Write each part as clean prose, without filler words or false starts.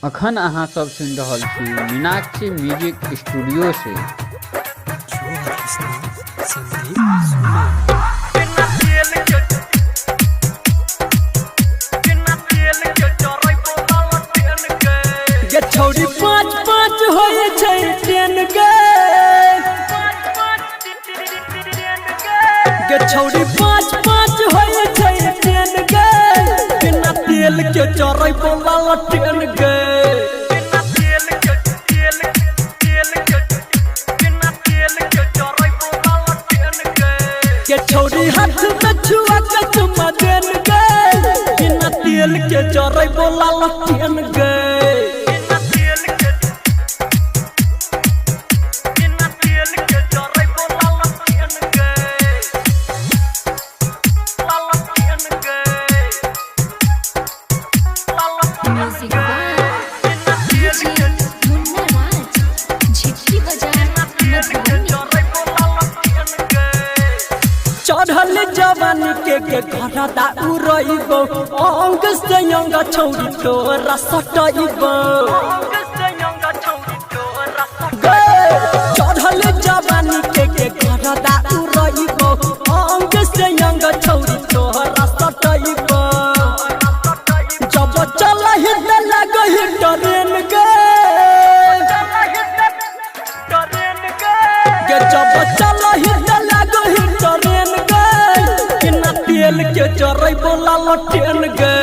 अखन अहाँ सब सुनि रहल छी मीनाक्षी म्यूजिक स्टूडियो से। छौरी पाँच पाँच होए छै ट्रेन गे छौरी पाँच पाँच होए छै ट्रेन गे बिना तेल के चढ़ै वाला ट्रेन गे छौरी हाथ में छुआ के चुमा देन गे बिना तेल के चढ़ै वाला ट्रेन गे चढ़ल जवानी के घरदा उड़ैबो अंग से अंग छौरी तोरा सटैबो चढ़ल जवानी के घरदा उड़ैबो अंग से अंग छौरी तोरा सटैबो जब चलहि त लगहि ट्रेन गे जब चलहि त लगहि ट्रेन तेल के चढ़ै वाला ट्रेन गे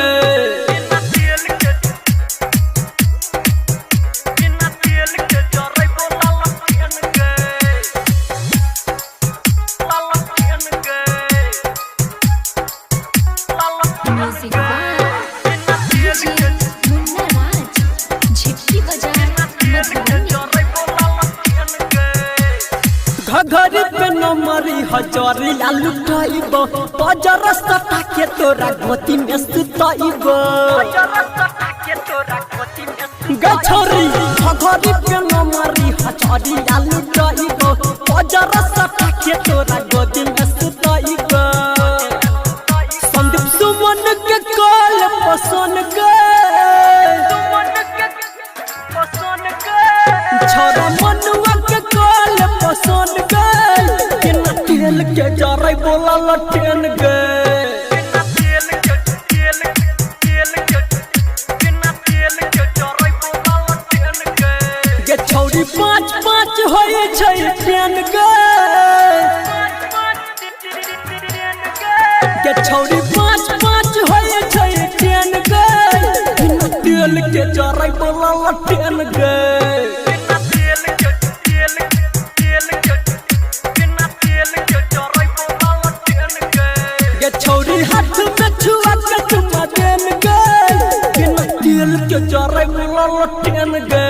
घघरी पे नमरी हजरिया लुटाइबो बजर सटा के तोरा गोती में सुताइबो गछरी घघरी पे नमरी हजरिया लुटाइबो बजर सटा के तोरा गोती में सुताइबो संदीप सुमन के कॉल पसंद गे छोरा मनुआ के कॉल पसंद गे तेल के जरै वाला ट्रेन गे छौरी पाँच पाँच होए छै ट्रेन गे छौरी पाँच पाँच होए छै ट्रेन गे तेल के जरै वाला ट्रेन गे छौरी हाथ में छुआ के चुमा देन गे बिना तेल के जरै वाला ट्रेन गे।